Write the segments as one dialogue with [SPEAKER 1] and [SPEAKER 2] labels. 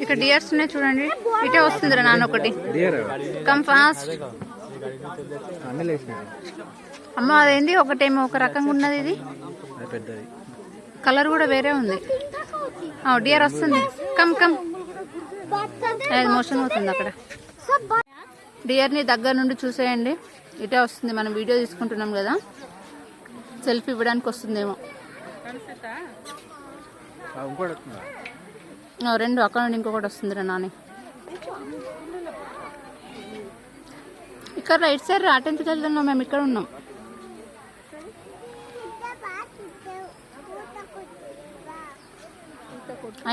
[SPEAKER 1] ఇక్కడ డియర్స్ ఉన్నాయి చూడండి. ఇటే వస్తుంది రా నాన్న ఒకటి. Come fast. అమ్మ అదేంది ఒకటేమో ఒక రకంగా ఉన్నది, ఇది కలర్ కూడా వేరే ఉంది. డియర్ వస్తుంది. Come come. మోషన్ అవుతుంది అక్కడ. డియర్ ని దగ్గర నుండి చూసేయండి. ఇటే వస్తుంది. మనం వీడియో తీసుకుంటున్నాం కదా, సెల్ఫీ ఇవ్వడానికి వస్తుందేమో. రెండు అక్కడ నుండి ఇంకొకటి వస్తుంది రా నాని. ఇక్కడ రైట్ సైడ్ రా. అటెందుకు వెళ్తున్నాం, మేము ఇక్కడ ఉన్నాం.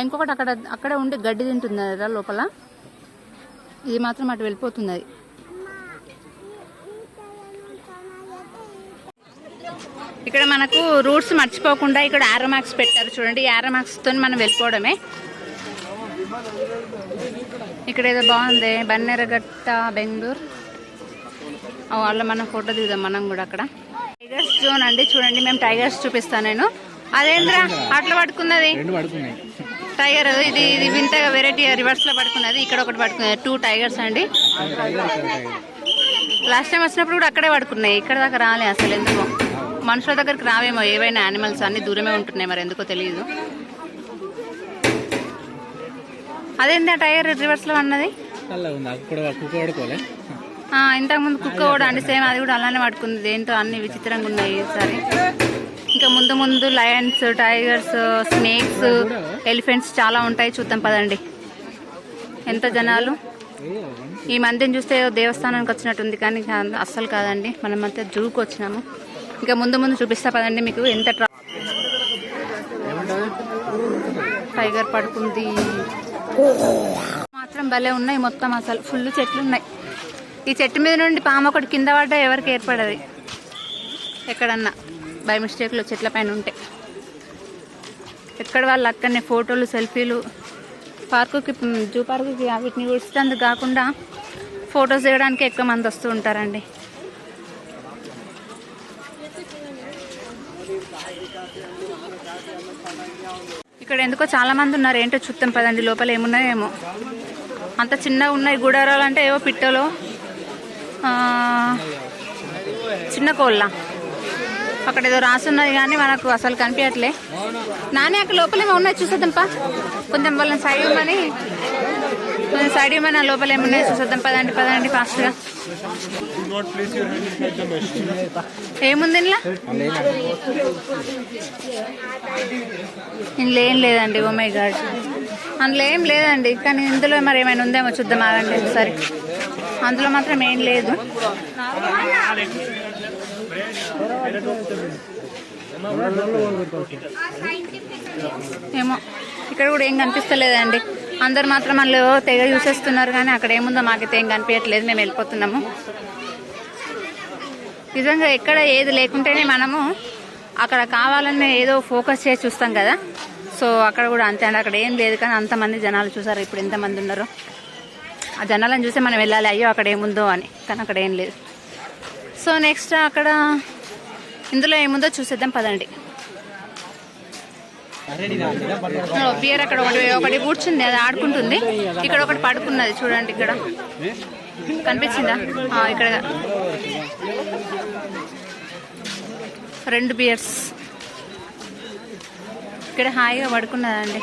[SPEAKER 1] ఇంకొకటి అక్కడే ఉండి గడ్డి తింటుంది రా లోపల. ఇది మాత్రం అటు వెళ్ళిపోతుంది. అది ఇక్కడ మనకు రూట్స్ మర్చిపోకుండా ఇక్కడ ఆరో మార్క్స్ పెట్టారు చూడండి. ఈ ఆరో మార్క్స్ తో మనం వెళ్ళిపోవడమే. ఇక్కడ ఏదో బాగుంది, బన్నేరగట్ట బెంగళూరు. వాళ్ళ మనం ఫోటో దిగుదాం మనం కూడా. అక్కడ టైగర్స్ జోన్ అండి చూడండి. మేము టైగర్స్ చూపిస్తాను నేను. అదేంద్రా అట్లా పడుకున్నది టైగర్. ఇది వింతగా వెరైటీ రివర్స్ లో పడుకున్నది. ఇక్కడ ఒకటి పడుకున్నది. 2 టైగర్స్ అండి. లాస్ట్ టైం వచ్చినప్పుడు కూడా అక్కడే పడుకున్నాయి. ఇక్కడ దాకా రాలే అసలు. ఎందుకో మనుషుల దగ్గరికి రావేమో. ఏవైనా యానిమల్స్ అన్ని దూరమే ఉంటున్నాయి, మరి ఎందుకో తెలియదు. అదేంటి ఆ టైగర్ రివర్స్ లో అన్నది. ఇంతకు ముందు కుక్క కూడా అండి సేమ్, అది కూడా అలానే పడుకుంది. ఏంటో అన్ని విచిత్రంగా ఉన్నాయి ఈసారి. ఇంకా ముందు ముందు లయన్స్, టైగర్స్, స్నేక్స్, ఎలిఫెంట్స్ చాలా ఉంటాయి. చూద్దాం పదండి. ఎంత జనాలు. ఈ మందిని చూస్తే దేవస్థానానికి వచ్చినట్టుంది, కానీ అస్సలు కాదండి. మనం అంతా జూకు వచ్చినాము. ఇంకా ముందు ముందు చూపిస్తా పదండి మీకు. ఎంత టైగర్ పడుకుంది మాత్రం భలే ఉన్నాయి. మొత్తం అసలు ఫుల్ చెట్లు ఉన్నాయి. ఈ చెట్టు మీద నుండి పాము ఒకటి కింద పడ్డా ఎవరికి ఏర్పడది. ఎక్కడన్నా బై మిస్టేక్లో చెట్ల పైన ఉంటే ఎక్కడ వాళ్ళు అక్కడనే ఫోటోలు, సెల్ఫీలు. పార్కుకి, జూ పార్కుకి వీటిని విడిచినందుకు కాకుండా ఫొటోస్ దిగడానికి ఎక్కువ మంది వస్తూ ఉంటారండి. ఇక్కడ ఎందుకో చాలా మంది ఉన్నారు. ఏంటో చూద్దాం పదండి. లోపల ఏమున్నాయేమో. అంత చిన్నగా ఉన్నాయి గుడారాలు. అంటే ఏవో పిట్టలో చిన్న కోళ్ళ. అక్కడ ఏదో రాసున్నది కానీ మనకు అసలు కనిపించట్లే. నానే అక్కడ లోపలేమో ఉన్నాయి చూసేద్దాంపా. కొంచెం వాళ్ళని సైడ్ ఇవ్వమని లోపల ఏమున్నాయి చూసేద్దాం పదండి. పదండి ఫాస్ట్గా. ఏముంది ఇందులో ఏం లేదండి. ఓ మై గాడ్, అందులో ఏం లేదండి. కానీ ఇందులో మరి ఏమైనా ఉందేమో చూద్దాం ఆగండి ఒకసారి. అందులో మాత్రం ఏం లేదు. ఏమో ఇక్కడ కూడా ఏం కనిపిస్తలేదండి. అందరు మాత్రం అందులో తెగ చూసేస్తున్నారు, కానీ అక్కడ ఏముందో మాకైతే ఏం కనిపించట్లేదు. మేము వెళ్ళిపోతున్నాము. నిజంగా ఎక్కడ ఏది లేకుంటేనే మనము అక్కడ కావాలని ఏదో ఫోకస్ చేసి చూస్తాం కదా. సో అక్కడ కూడా అంతే అండి. అక్కడ ఏం లేదు, కానీ అంతమంది జనాలు చూసారు ఇప్పుడు ఎంతమంది ఉన్నారో. ఆ జనాలను చూసి మనం వెళ్ళాలి, అయ్యో అక్కడ ఏముందో అని. కానీ అక్కడ ఏం లేదు. సో నెక్స్ట్ అక్కడ ఇందులో ఏముందో చూసేద్దాం పదండి. బియర్ అక్కడ ఒకటి కూర్చుంది, అది ఆడుకుంటుంది. ఇక్కడ ఒకటి పడుకున్నది చూడండి. ఇక్కడ కనిపించిందా? ఇక్కడ 2 బియర్స్ ఇక్కడ హాయిగా పడుకున్నదండి.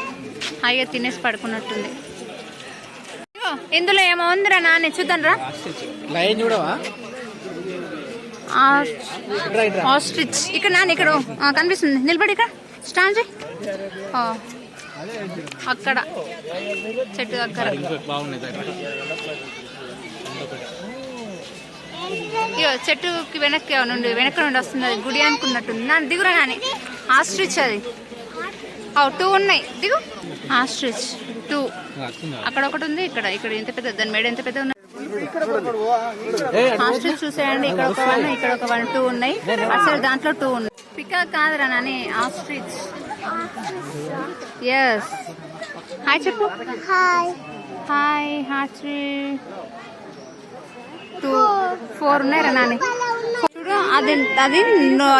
[SPEAKER 1] హాయిగా తినేసి పడుకున్నట్టుంది. ఇందులో ఏమో ఉందిరా నాన్న, చూద్దాం రా. ఆస్ట్రిచ్ ఇక్కడ నాన్న, ఇక్కడ కనిపిస్తుంది. నిలబడి ఇక్కడ స్టాండ్ చేయి. అక్కడ చెట్టు దగ్గర చెట్టుకి వెనక్కి నుండి వస్తుంది. అది గుడి అనుకున్నట్టుంది. నాన్న దిగురా నాని. ఆస్ట్రిచ్ అది. 2 ఉన్నాయి. దిగు. ఆస్ట్రిచ్ 2 అక్కడ ఒకటి ఉంది. ఇక్కడ ఎంత పెద్ద, దాని మేడ ఎంత పెద్ద ఉంది. ఆస్ట్రిచ్ చూసేయండి. ఇక్కడ ఒక 1, ఇక్కడ ఒక 1, 2 ఉన్నాయి. అసలు దాంట్లో 2 ఉన్నాయి. పికాక్ కాదురా నాని, ఆస్ట్రిచ్. ఎస్. హాయ్ చెప్పు. Hi hi ostrich. 2, 4 ఉన్నాయిరా నాని. చూడు అది అది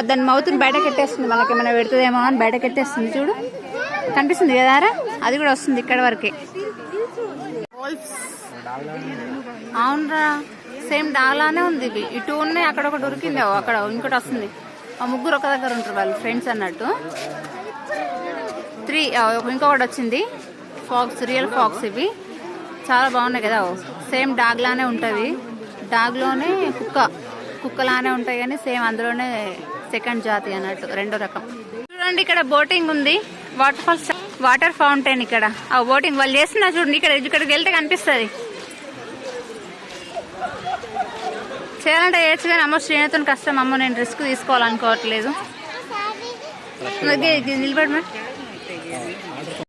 [SPEAKER 1] దాని మౌత్ని బయటకు ఎట్టేస్తుంది, మనకి ఏమైనా పెడుతుందేమో అని బయటకు ఎట్టేస్తుంది. చూడు కనిపిస్తుంది కదారా, అది కూడా వస్తుంది ఇక్కడ వరకే. అవునరా, సేమ్ డాగ్లానే ఉంది. ఇవి ఇటు ఉన్నాయి, అక్కడ ఒకటి ఉరికింది, అక్కడ ఇంకోటి వస్తుంది. ఆ ముగ్గురు ఒక దగ్గర ఉంటారు, వాళ్ళు ఫ్రెండ్స్ అన్నట్టు. 3 ఇంకొకటి వచ్చింది. Fox, real fox. ఇవి చాలా బాగున్నాయి కదా, సేమ్ డాగ్ లానే ఉంటుంది. డాగ్లోనే కుక్కలానే ఉంటాయి కానీ సేమ్ అందులోనే సెకండ్ జాతి అన్నట్టు, రెండో రకం. చూడండి ఇక్కడ బోటింగ్ ఉంది, వాటర్ ఫౌంటైన్. ఇక్కడ ఆ బోటింగ్ వాళ్ళు చేస్తున్నా చూడండి, ఇక్కడికి వెళ్తే కనిపిస్తుంది. చేయాలంటే చేయొచ్చు కానీ అమ్మ శ్రేణితో కష్టం. అమ్మ నేను రిస్క్ తీసుకోవాలనుకోవట్లేదు. నిలబడి